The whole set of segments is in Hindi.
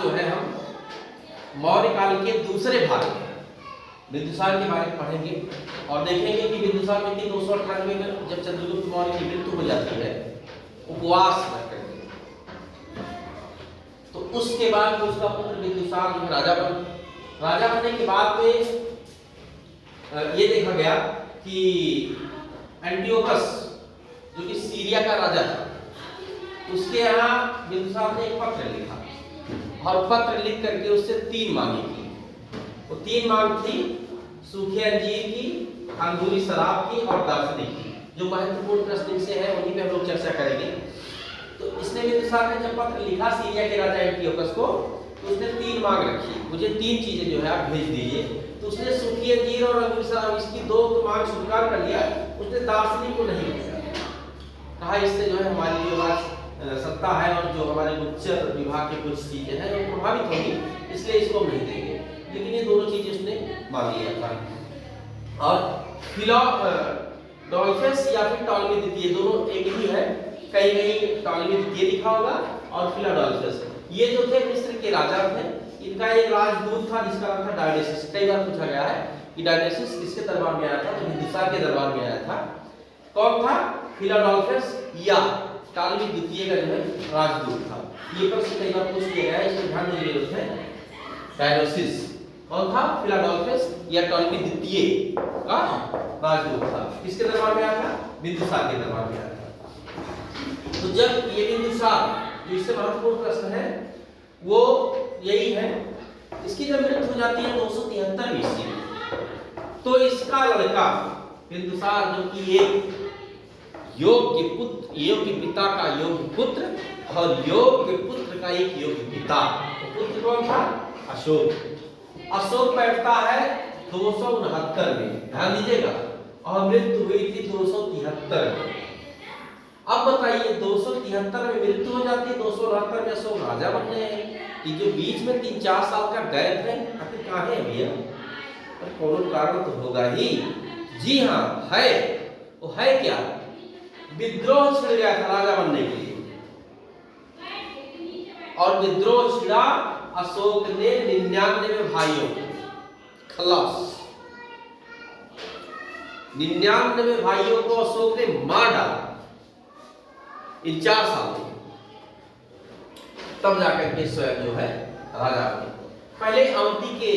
आज जो है हम मौर्य काल के दूसरे भाग में बिंदुसार के बारे में पढ़ेंगे और देखेंगे कि बिंदुसार व्यक्ति 298 में जब चंद्रगुप्त मौर्य की मृत्यु हो जाती है उपवास करके, तो उसके बाद उसका पुत्र बिंदुसार जो राजा बनने के बाद में ये देखा गया कि एंटियोकस जो कि सीरिया का राजा था, उसके यहाँ बिंदुसार ने एक पत्र लिखा और पत्र लिख करके उससे 3 मांगे की। वो 3 मांग थी सूखे अंजीर की, अंगूरी शराब की और दार्शनिक की। जो महत्वपूर्ण प्रश्न से है उन्हीं पे हम लोग चर्चा करेंगे। तो इसने बिंदुसार ने जब पत्र लिखा सीरिया के राजा एंटियोकस को, तो उसने 3 मांग रखी, मुझे 3 चीजें जो है आप भेज दीजिए। तो उसने सूखी अंजीर और अंगूरी शराब इसकी 2 मांग स्वीकार कर लिया, उसने दार्शनिक को नहीं भेजा। कहा इससे जो है हमारी जो सत्ता है और जो हमारे गुप्तचर विभाग की कुछ चीजें हैं वो प्रभावित होगी, इसलिए इसको हम नहीं देंगे। लेकिन ये दोनों चीजें उसने मांग लिया था। और फिलाडोल्फस या फिर टॉलमी द्वितीय दोनों एक ही है, कहीं कहीं टॉलमी द्वितीय लिखा होगा और फिलाडोल्फस। ये जो थे मिस्र के राजा थे, इनका एक राजदूत था जिसका नाम था डायनेसिस। कई बार पूछा गया है कि डायनेसिस किसके दरबार में आया था, तो बिंदुसार के दरबार में आया था। कौन था? फिलाडोल्फस या टॉलमी द्वितीय का जो है राजदूत था। ये प्रश्न कई बार पूछ लिया गया है, इसको ध्यान देने की जरूरत है। डायनेसिस कौन था? फिलाडोल्फस या टॉलमी द्वितीय का राजदूत था। किसके दरबार में आया था? बिंदुसार के दरबार में आया था। तो जब ये बिंदुसार जो इससे महत्वपूर्ण प्रश्न है वो यही है, इसकी जब मृत्यु हो जाती है 273 ईस्वी में, तो इसका लड़का बिंदुसार जो कि एक योग्य पुत्र, योग्य पिता का योग्य पुत्र और योग्य पुत्र का एक योग्य पिता, तो पुत्र कौन था? अशोक। अशोक बैठता है 269 में, ध्यान दीजिएगा, और मृत्यु हुई थी 273 में। अब बताइए 273 में मृत्यु हो जाती है, 269 में अशोक राजा बनने हैं, कि जो बीच में 3-4 साल का गैप है, आखिर कहाँ है भैया? कोई कारण तो होगा ही। जी हाँ है, वो है क्या? विद्रोह छिड़ गया था राजा बनने के लिए, और विद्रोह छिड़ा, अशोक ने 99 भाइयों खलास, 99 भाइयों को अशोक ने मार डाला इन 4 साल में। तब जाकर के स्वयं जो है राजा बने। पहले अवंती के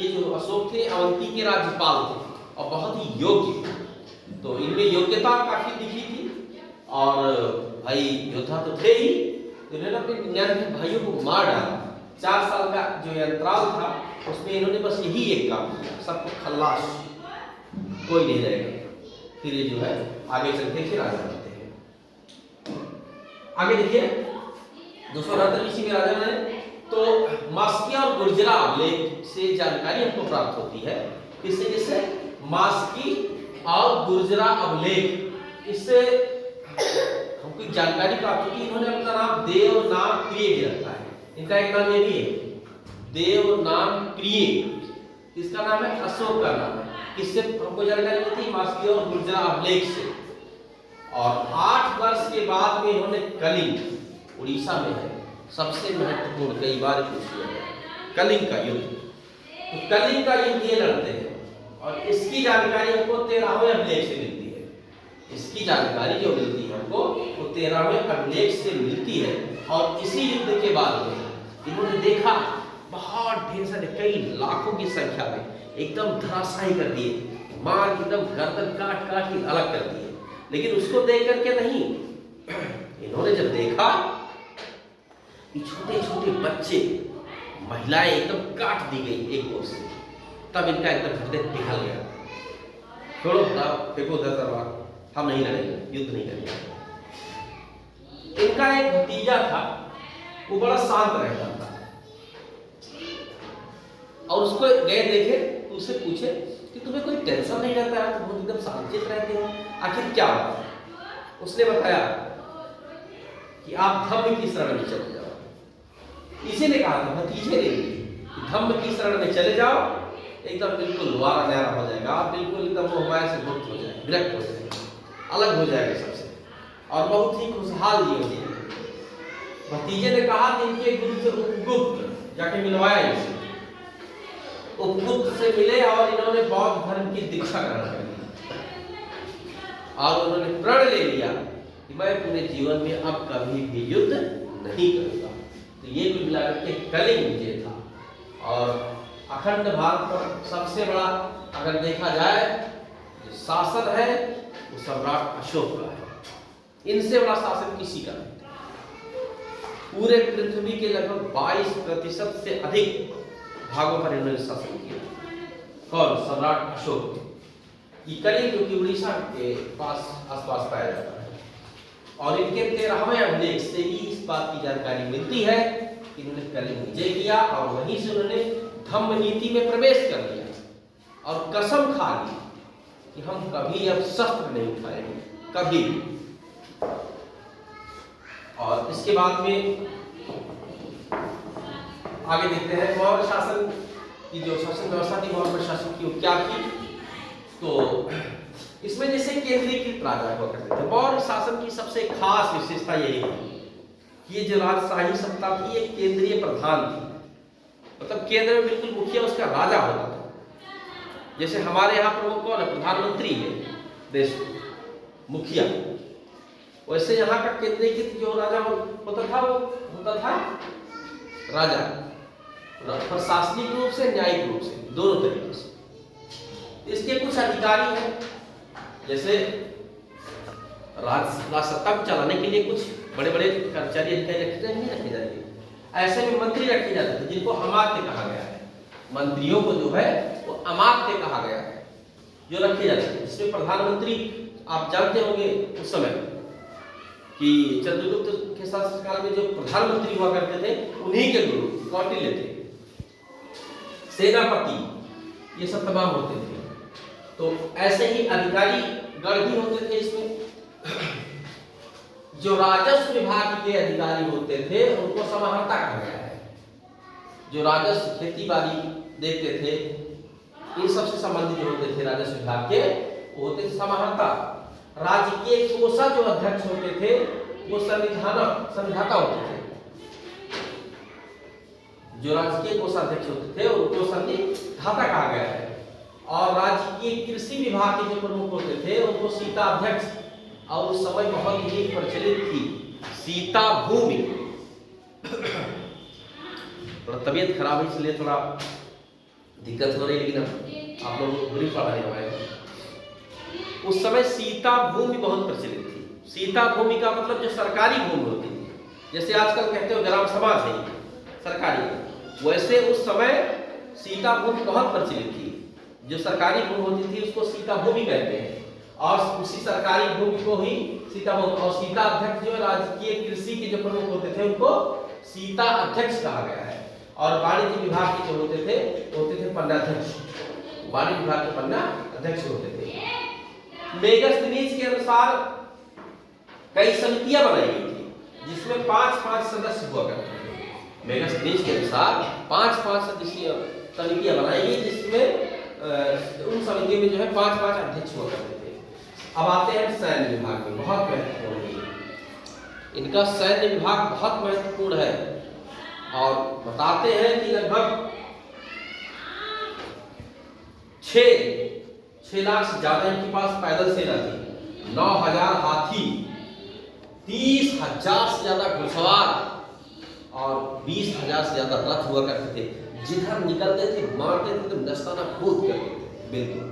ये जो अशोक थे अवंती के राज्यपाल थे और बहुत ही योग्य, तो इनमें योग्यता काफी दिखी थी और भाई योद्धा तो थे ही, इन्होंने अपने 99 भाइयों को मार डाला। 4 साल का जो अंतराल था उसमें इन्होंने बस यही एक काम किया, सबको खल्लास, कोई नहीं रहेगा। फिर ये जो है आगे चल के फिर राजा बनते हैं। आगे देखिए 269 ईस्वी में राजा बने, तो मास्किया और गुर्जरा अभिलेख से जानकारी हमको प्राप्त होती है। किससे? जिससे मास्की और गुर्जरा अभिलेख, इससे हमको जानकारी प्राप्त होती है। इन्होंने अपना नाम देव नाम प्रिय भी रखा है। इनका एक नाम ये भी है, देव नाम प्रिय। किसका नाम है? अशोक का नाम है। किससे हमको जानकारी मिलती है? मास्की और गुर्जरा अभिलेख से। और 8 वर्ष के बाद में इन्होंने कलिंग, उड़ीसा में है, सबसे महत्वपूर्ण, कई बार पूछ लिया गया, कलिंग का युद्ध। तो कलिंग का युद्ध ये लड़ते हैं और इसकी जानकारी हमको 13वें अभिलेख से मिलती है। इसकी जानकारी जो मिलती है हमको वो 13वें अभिलेख से मिलती है। और इसी युद्ध के बाद में इन्होंने देखा बहुत ढेर सारे, कई लाखों की संख्या में एकदम धराशायी कर दिए, मार एकदम गर्दन काट काट के अलग कर दिए। लेकिन उसको देख करके नहीं, इन्होंने जब देखा कि छोटे छोटे बच्चे, महिलाएं एकदम काट दी गई एक ओर से, तब इनका एकदम हृदय पिघल गया। छोड़ो, फेंको तलवार, हम नहीं लड़ेंगे, युद्ध नहीं करेंगे। इनका एक भतीजा था, वो बड़ा शांत रहता था, और उसको गए देखे, उससे पूछे कि तुम्हें कोई टेंशन नहीं रहता है, तुम एकदम शांत रहते हो, आखिर क्या बात? उसने बताया कि आप धम्म की शरण में चले जाओ। इसी ने कहा था, भतीजे ने, धम्म की शरण में चले जाओ, एकदम बिल्कुल द्वारा न्यारा हो जाएगा, आप बिल्कुल एकदम मोहमाया से मुक्त हो जाएंगे, विरक्त हो जाएंगे, अलग हो जाएंगे सबसे, और बहुत ही खुशहाल जीवन जिएंगे। भतीजे ने कहा कि इनके गुरु थे उपगुप्त, जाके मिलवाया इनसे, उपबुद्ध से मिले और इन्होंने बौद्ध धर्म की दीक्षा ग्रहण कर ली और उन्होंने प्रण ले लिया कि मैं पूरे जीवन में अब कभी भी युद्ध नहीं करूंगा। तो ये कुल मिलाकर के कलिंग विजय था। और अखंड भारत पर सबसे बड़ा अगर देखा जाए जो शासन है वो सम्राट अशोक का है। इनसे बड़ा शासन किसी का नहीं। पूरे पृथ्वी के लगभग 22% से अधिक भागों पर इन्होंने शासन किया। कौन? सम्राट अशोक। ये कलिंग जो कि उड़ीसा के पास आसपास पाया जाता है। और इनके 13वें अभिलेख से ही इस बात की जानकारी मिलती है कि इन्होंने कलिंग विजय किया और वहीं से उन्होंने धम्म नीति में प्रवेश कर लिया और कसम खा ली कि हम कभी अब शस्त्र नहीं उठाएंगे, कभी। और इसके बाद में आगे देखते हैं मौर्य शासन की जो शासन व्यवस्था थी, मौर्य शासन की क्या थी। तो इसमें जैसे केंद्रीकृत राजा हुआ करते थे। मौर्य शासन की सबसे खास विशेषता यही थी कि ये जो राजशाही सत्ता थी ये केंद्रीय प्रधान थी, मतलब केंद्र में बिल्कुल मुखिया उसका राजा होता था। जैसे हमारे यहाँ प्रमुख कौन है? प्रधानमंत्री है देश मुखिया। वैसे यहाँ का केंद्रीकृत जो राजा होता था वो होता था राजा, प्रशासनिक रूप से, न्यायिक रूप से, दोनों तरीके से। इसके कुछ अधिकारी हैं, जैसे राज सत्ता को चलाने के लिए कुछ बड़े बड़े कर्मचारी अधिकारी रखे जाएंगे। ऐसे में मंत्री रखे जाते थे जिनको अमात्य कहा गया है। मंत्रियों को जो है वो अमात्य कहा गया है जो रखे जाते थे। जिसमें प्रधानमंत्री, आप जानते होंगे उस समय कि चंद्रगुप्त के शासनकाल में जो प्रधानमंत्री हुआ करते थे उन्हीं के गुरु कौटिल्य थे। सेनापति, ये सब तमाम होते थे। तो ऐसे ही अधिकारी गण भी होते थे इसमें। जो राजस्व विभाग के अधिकारी होते थे उनको समाहर्ता कहा गया है। जो राजस्व, खेती बाड़ी देखते थे, इन सब से संबंधित जो होते थे राजस्व विभाग के, वो होते थे समाहर्ता। राज्य के कोषा जो अध्यक्ष होते थे वो संविधाता होते थे। जो राज्य के कोषाध्यक्ष होते थे उनको संविधाता कहा गया है। और राज्य के कृषि विभाग के जो प्रमुख होते थे उनको सीता अध्यक्ष, और उस समय बहुत ही प्रचलित थी सीता भूमि। थोड़ा तबीयत खराब है इसलिए थोड़ा दिक्कत हो रही है, लेकिन आप लोग बुरी पढ़ा रहे हमारे। उस समय सीता भूमि बहुत प्रचलित थी। सीता भूमि का मतलब जो सरकारी भूमि होती थी, जैसे आजकल कहते हो ग्राम समाज है सरकारी, वैसे उस समय सीता भूमि बहुत प्रचलित थी। जो सरकारी भूमि होती थी उसको सीता भूमि कहते हैं, और उसी सरकारी भूमि को ही सीता भूमि। और सीता अध्यक्ष जो राजकीय कृषि के जो प्रमुख होते थे उनको सीता अध्यक्ष कहा गया है। और वाणिज्य विभाग के जो होते थे पन्नाध्यक्ष। वाणिज्य विभाग के पन्ना अध्यक्ष होते थे। मेगास्थनीज के अनुसार कई समितियां बनाई गई थी जिसमें 5-5 सदस्य हुआ करते थे। मेगास्थनीज के अनुसार 5-5 सदस्यीय समितियां बनाई गई जिसमें उन समितियों में जो है 5-5 अध्यक्ष हुआ करते थे। अब आते हैं सैन्य विभाग में, बहुत महत्वपूर्ण है इनका। सैन्य विभाग बहुत महत्वपूर्ण है और बताते हैं कि लगभग 6 लाख से ज्यादा इनके पास पैदल सेना थी, 9,000 हाथी, 30,000 से ज्यादा घुड़सवार और 20,000 से ज्यादा रथ हुआ करते थे। जिधर निकलते थे मारते थे तो नस्ताना कूद करते थे। बिल्कुल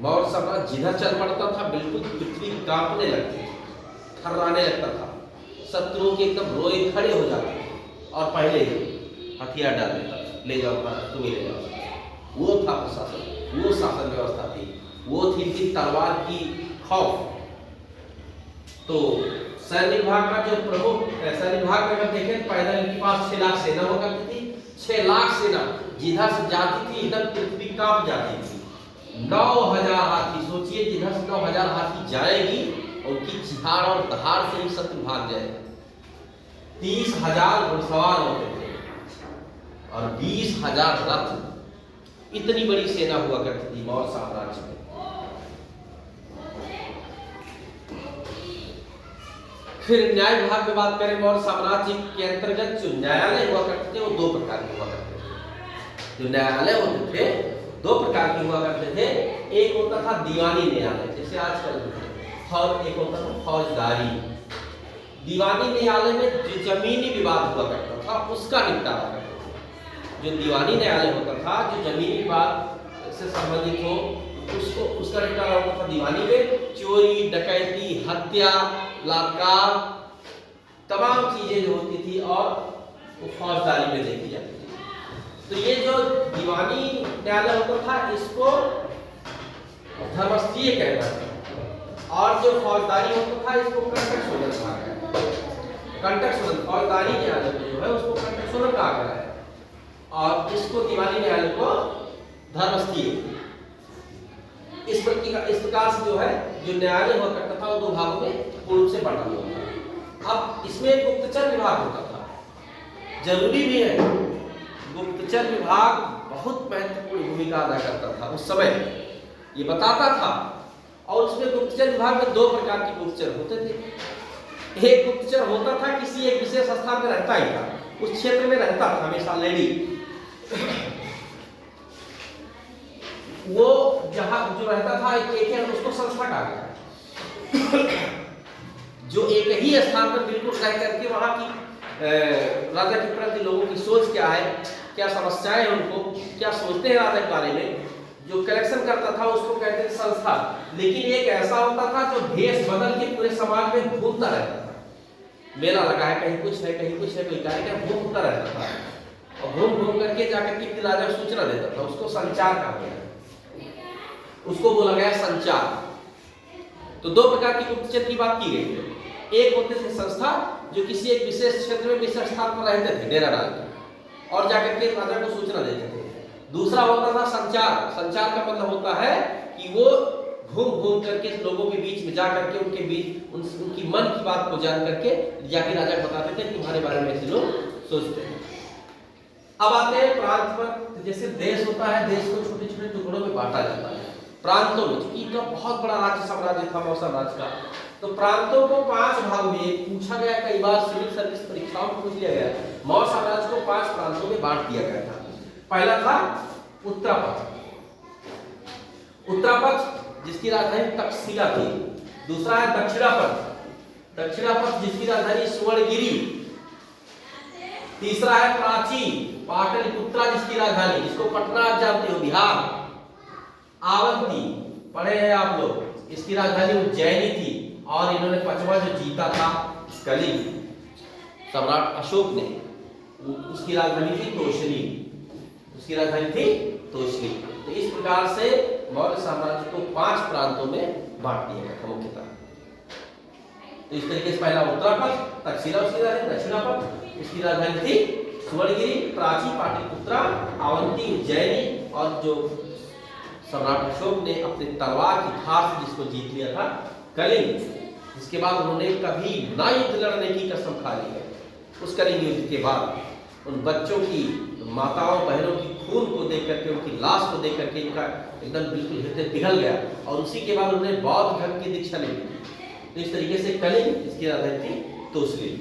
मौर्य साम्राज्य जिधर चल पड़ता था बिल्कुल पृथ्वी कांपने लगती थी, थर्राने लगता था। शत्रुओं के एकदम रोए खड़े हो जाते थे और पहले ही हथियार डाल देता था, ले जाओ तुम ही ले जाओ। वो था प्रशासन, वो शासन व्यवस्था थी, वो थी तलवार की खौफ। तो सैन्य विभाग का जो प्रमुख, सैन्य विभाग में अगर देखें पैदल इनके पास 6 लाख सेना हुआ करती थी। 6 लाख सेना जिधर से जाती थी इधर पृथ्वी कांप जाती थी। 9,000 हाथी, सोचिए जिधर से 9,000 हाथी जाएगी उनकी चिहाड़ और दहाड़ से ही शत्रु भाग जाएगा। 30,000 घुड़सवार होते थे और 20,000 रथ। इतनी बड़ी सेना हुआ करती थी मौर्य साम्राज्य में। फिर न्याय विभाग में बात करें, मौर्य साम्राज्य के अंतर्गत जो न्यायालय हुआ करते थे वो दो प्रकार के हुआ करते थे। जो न्यायालय होते थे दो प्रकार के हुआ करते थे। एक होता था दीवानी न्यायालय जैसे आजकल, और एक होता था फौजदारी। दीवानी न्यायालय में जो जमीनी विवाद हुआ करता था उसका निपटारा करते थे। जो दीवानी न्यायालय होता था, जो जमीनी विवाद से संबंधित हो उसका निपटारा होता था दीवानी में। चोरी, डकैती, हत्या, बलात्कार, तमाम चीजें जो होती थी और वो फौजदारी में देखी जाती थी। तो ये जो दीवानी न्यायालय होता था इसको धर्मस्थीय कहना था, और जो फौजदारी होता था इसको कंटक शोधन कहा गया। कंटक शोधन फौजदारी न्यायालय जो है उसको कंटक शोधन कहा गया है, और इसको दीवानी न्यायालय को धर्मस्थीय। इस प्रकार से जो है जो न्यायालय हुआ करता था वो दो भागों में पूर्ण से बंटा हुआ था। अब इसमें गुप्तचर विभाग होता था, जरूरी भी है। गुप्तचर विभाग बहुत महत्वपूर्ण भूमिका अदा करता था उस समय, ये बताता था। और उसमें गुप्तचर विभाग में दो प्रकार के गुप्तचर होते थे। एक गुप्तचर होता था किसी एक विशेष स्थान में रहता ही था, उस क्षेत्र में रहता था हमेशा लेडी। वो जहां जो रहता था एक उसको संस्था कहा गया। जो एक ही स्थान पर बिल्कुल रह करके वहां की राजा के प्रति लोगों की सोच क्या है, क्या समस्याएं हैं, उनको क्या सोचते हैं राजा के बारे में, जो कलेक्शन करता था उसको कहते थे संस्था। लेकिन एक ऐसा होता था जो भेष बदल के पूरे समाज में घूमता रहता था। मेला लगा है, कहीं कुछ है, कहीं कुछ है, कोई कार्यक्रम घूमता रहता था और घूम घूम करके जाकर के राजा को सूचना देता था। उसको संचार कहा गया, उसको बोला गया संचार। तो दो प्रकार की गुप्तचर की बात की गई है। एक होते थे संस्था जो किसी एक विशेष क्षेत्र में विशेष स्थान पर रहते थे डेरा डालकर और जाकर के राजा को सूचना देते थे। दूसरा होता था संचार। संचार का मतलब होता है कि वो घूम घूम करके लोगों के बीच में जा करके उनके बीच उनकी मन की बात को जान करके जाके राजा को बताते थे तुम्हारे बारे में ऐसे लोग सोचते हैं। अब आते हैं प्रांत पर। जैसे देश होता है, देश को छोटे छोटे टुकड़ों में बांटा जाता है प्रांतों में। क्योंकि इनका बहुत बड़ा राज्य साम्राज्य था मौर्य साम्राज्य का, तो प्रांतों को 5 भाग में पूछा गया। कई बार सिविल सर्विस परीक्षाओं में पूछ लिया गया। मौर्य साम्राज्य को 5 प्रांतों में बांट दिया गया था। पहला था उत्तरापथ। उत्तरापथ जिसकी राजधानी तक्षशिला थी। दूसरा है दक्षिणापथ। दक्षिणापथ जिसकी राजधानी सुवर्णगिरी। तीसरा है प्राची, पाटलिपुत्रा जिसकी राजधानी, जिसको पटना आप जानते हो, बिहार। आवंती पढ़े हैं आप लोग, इसकी राजधानी उज्जैनी थी। और इन्होंने 5वां जो जीता था कलिंग, सम्राट अशोक ने, उसकी राजधानी थी तोशली। उसकी राजधानी थी तोशली। तो इस प्रकार से मौर्य साम्राज्य को 5 प्रांतों में बांट दिया गया था मुख्यतः। तो इस तरीके से पहला उत्तरापथ, तक्षशिला उसकी राजधानी, दक्षिणापथ उसकी राजधानी थी सुवर्णगिरी, प्राची, पाटलिपुत्रा, आवंती, उज्जैनी। और जो सम्राट अशोक ने अपने तलवार की धार से जिसको जीत लिया था कलिंग, जिसके बाद उन्होंने कभी ना युद्ध लड़ने की कसम खा ली है। उस कलिंग युद्ध के बाद उन बच्चों की, माताओं बहनों की खून को देख करके, उनकी लाश को देख करके इनका एकदम बिल्कुल हृदय पिघल गया। और उसी के बाद उन्होंने बौद्ध धर्म की दीक्षा ली। तो इस तरीके से कलिंग, इसकी राजधानी थी तोशली।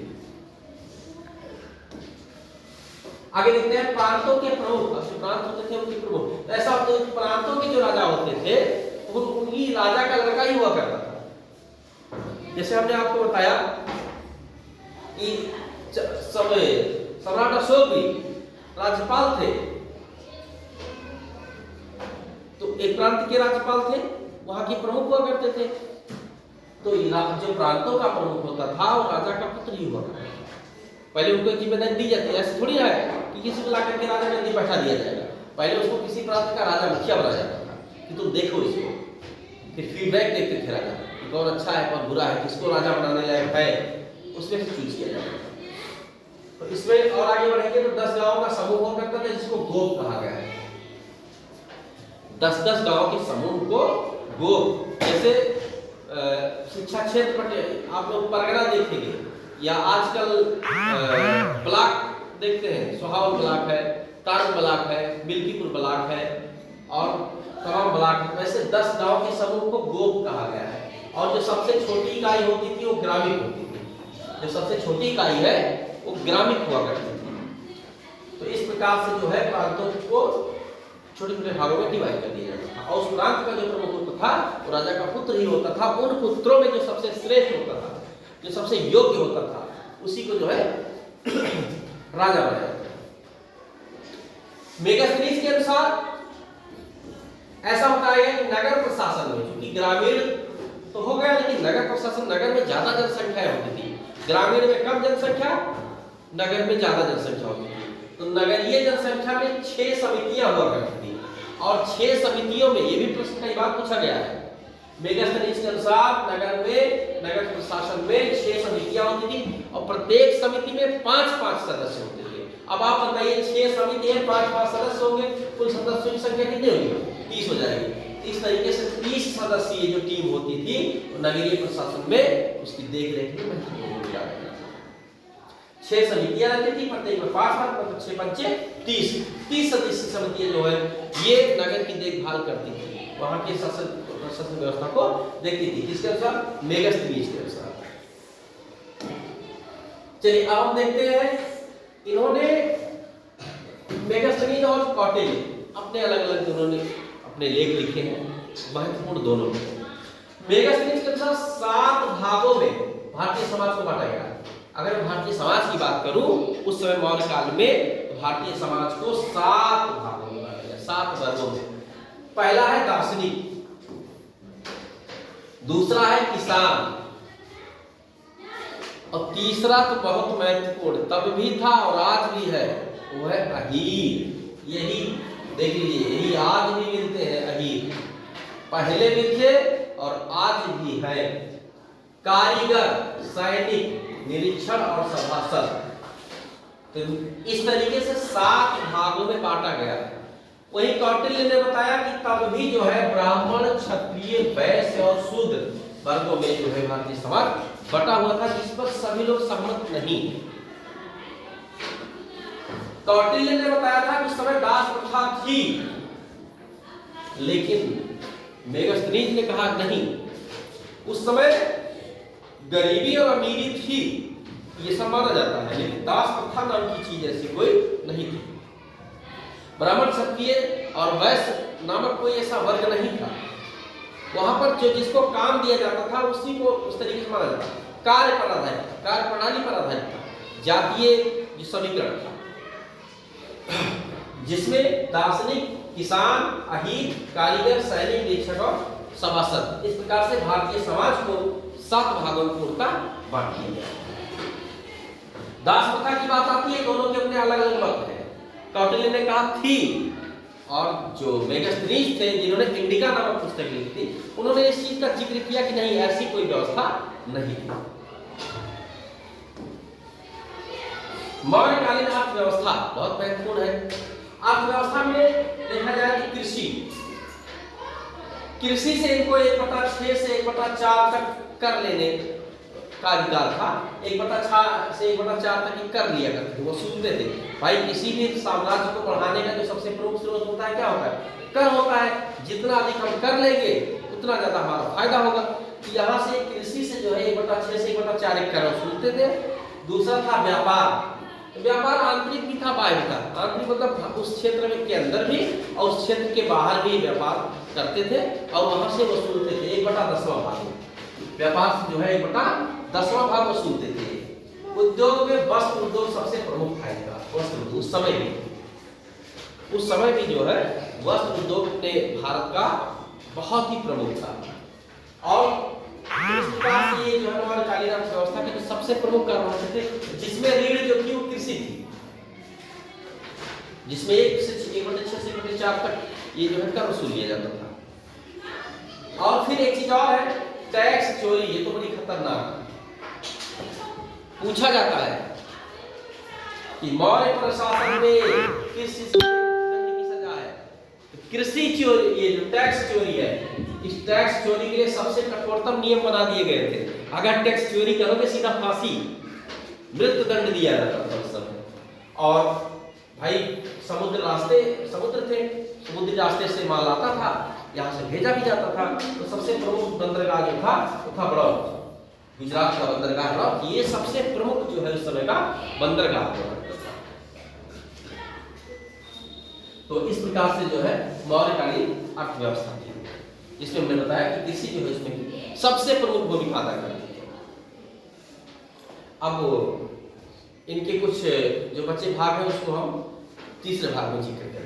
आगे देखते हैं प्रांतों के प्रमुख। अब प्रांत होते थे उनके प्रमुख। ऐसा होता है कि प्रांतों के जो राजा होते थे उनकी राजा का लड़का ही हुआ करता था। जैसे हमने आपको बताया कि सम्राट अशोक भी राज्यपाल थे। तो एक प्रांत के राज्यपाल थे, वहां के प्रमुख हुआ करते थे। तो जो प्रांतों का प्रमुख होता था वो राजा का पुत्र ही हुआ करता था। पहले उनको जिम्मेदारी दी जाती है। ऐसे थोड़ी है कि किसी को लाकर के राजा गद्दी बैठा दिया जाएगा। पहले उसको किसी प्रांत का राजा मुखिया बनाया जाता था कि तुम देखो इसको। फिर फीडबैक देखते थे राजा कि कौन अच्छा है कौन बुरा है, किसको राजा बनाने लायक है, उसमें से चूज किया जाता था। तो इसमें और आगे बढ़ेंगे तो 10 गांवों का समूह हुआ करता था जिसको गोप कहा गया है। 10-10 गांव के समूह को गोप। जैसे शिक्षा क्षेत्र पर आप लोग परगना देखेंगे या आजकल ब्लॉक देखते हैं। सोहावल ब्लॉक है, तार ब्लॉक है, मिल्कीपुर ब्लॉक है और तमाम ब्लॉक। वैसे 10 गांव के समूह को गोप कहा गया है। और जो सबसे छोटी इकाई होती थी वो ग्रामीण होती थी। जो सबसे छोटी इकाई है वो ग्रामिक हुआ करती थी। तो इस प्रकार से जो है प्रांतों को छोटे छोटे भागों में डिवाइड कर दिया जाता था और उस प्रांत का जो प्रमुख होता था वो राजा का पुत्र ही होता था। उन पुत्रों में जो सबसे श्रेष्ठ होता था, जो सबसे योग्य होता था, उसी को जो है राजा बनाया जाता था। मेगास्थनीज के अनुसार ऐसा होता है कि नगर प्रशासन में, क्योंकि ग्रामीण तो हो गया लेकिन नगर प्रशासन, नगर में ज्यादा जनसंख्या होती थी, ग्रामीण में कम जनसंख्या, नगर में ज्यादा जनसंख्या होती थी। तो नगरीय जनसंख्या में 6 समितियां हुआ करती थी और 6 समितियों में, ये भी प्रश्न कई बार पूछा गया है, मेगास्थनीज के अनुसार नगर में, नगर प्रशासन में 6 समितियां होती थी और प्रत्येक समिति में 5-5 सदस्य होते थे। अब आप बताइए 6 समिति है, 5-5 सदस्य होंगे, कुल सदस्यों की संख्या कितनी होगी? 30 हो जाएगी। इस तरीके से 30 सदस्यीय जो टीम होती थी नगरीय प्रशासन में, उसकी देखरेख में महत्वपूर्ण भूमिका निभाती थी। 6 समितियां रहती थी, प्रत्येक में 5-5, 6 पंचे 30 सदस्य समितियां जो है ये नगर की देखभाल करती थी, वहां के शासन व्यवस्था को देखती थी। किसके अनुसार? मेगास्थनीज के अनुसार। चलिए अब हम देखते हैं, इन्होंने मेगास्थनीज और कौटिल्य अपने अलग अलग उन्होंने अपने लेख लिखे हैं, महत्वपूर्ण दोनों। मेगास्थनीज के अनुसार 7 भागों में भारतीय समाज को बांटा गया। अगर मैं भारतीय समाज की बात करूं उस समय मौर्य काल में भारतीय समाज को 7 भागों में बांटा गया, 7 वर्गों में। पहला है दार्शनिक, दूसरा है किसान और तीसरा तो बहुत महत्वपूर्ण तब भी था और आज भी है, वो है अहीर। यही देख लीजिए, यही आज भी मिलते हैं अहीर, पहले भी थे और आज भी है। कारीगर, सैनिक, निरीक्षण और सभासद, तो इस तरीके से 7 भागों में बांटा गया। वहीं कौटिल्य ने बताया कि तब भी जो है ब्राह्मण, क्षत्रिय, वैश्य और शूद्र वर्गों में जो है भारतीय समाज बटा हुआ था, जिस पर सभी लोग सहमत नहीं। कौटिल्य ने बताया था कि उस समय दास प्रथा थी, लेकिन मेगास्थनीज ने कहा नहीं, उस समय गरीबी और अमीरी थी, ये सब माना जाता है, लेकिन दास प्रथा नाम की चीज ऐसी कोई नहीं थी। ब्राह्मण, क्षत्रिय और वैश्य नामक कोई ऐसा वर्ग नहीं था। वहां पर जो जिसको काम दिया जाता था उसी को उस तरीके से माना जाता था। कार्य पर आधारित, कार्य प्रणाली पर आधारित था, जातीय जो समीकरण था, जिसमें दार्शनिक, किसान, अहीर, कारीगर, सैनिक, निरीक्षक और सभासद, इस प्रकार से भारतीय समाज को 7 भागों में पूर्णतः बांट दिया गया। दास प्रथा की बात आती है, दोनों के अपने अलग अलग मत हैं। कौटिल्य ने कहा थी, और जो मेगास्थनीज थे जिन्होंने इंडिका नामक पुस्तक लिखी थी, उन्होंने इस चीज का जिक्र किया कि नहीं, ऐसी कोई व्यवस्था नहीं थी। मौर्यकालीन अर्थव्यवस्था बहुत महत्वपूर्ण है। अर्थव्यवस्था में देखा जाए कि कृषि से इनको 1/6 से 1/4 तक कर लेने का अधिकार था। 1/6 से 1/4 तक ही कर लिया करते थे, वो सूझते थे। भाई किसी भी साम्राज्य को बढ़ाने का जो सबसे प्रमुख स्रोत होता है, क्या होता है? कर होता है। जितना अधिक हम कर लेंगे उतना ज्यादा हमारा फायदा होगा। यहाँ से कृषि से जो है 1/6 से 1/4 कर सूझते थे। दूसरा था व्यापार। व्यापार आंतरिक भी था, बाह्य भी था। आंतरिक मतलब उस क्षेत्र में के अंदर भी और उस क्षेत्र के बाहर भी व्यापार करते थे और वहां से वसूलते थे 1/10वां भाग। व्यापार जो है 1/10वां भाग वसूलते थे। उद्योग में वस्त्र उद्योग सबसे प्रमुख था इनका। वस्त्र उद्योग उस समय भी जो है वस्त्र उद्योग ने भारत का बहुत ही प्रमुख था। और इस प्रकार से ये जो है मौर्यकालीन अर्थव्यवस्था के जो सबसे प्रमुख कारण होते थे, जिसमें ऋण जो थी वो कृषि थी, जिसमें 1/6 से 1/4 तक ये जो है कर वसूल लिया जाता था। और फिर एक चीज और है, टैक्स चोरी। ये तो बड़ी खतरनाक पूछा जाता है कि मौर्य प्रशासन में किस चीज की सजा है? कृषि चोरी, ये जो टैक्स चोरी है, इस टैक्स चोरी के लिए सबसे कठोरतम नियम बना दिए गए थे। अगर टैक्स चोरी करोगे सीधा फांसी, मृत्यु दंड दिया जाता था उस समय। और भाई समुद्र थे, समुद्री रास्ते से माल आता था, यहाँ से भेजा भी जाता था। तो सबसे प्रमुख बंदरगाह जो था वो था बड़ौदा। गुजरात का बंदरगाह बना, ये सबसे प्रमुख जो है उस समय का बंदरगाह हुआ करता था। तो इस प्रकार से जो है मौर्यकालीन अर्थव्यवस्था थी, जिसमें हमने बताया कि कृषि जो है इसमें सबसे प्रमुख भूमिका अदा करती है। अब इनके कुछ जो बचे भाग हैं उसको हम तीसरे भाग में जिक्र करेंगे।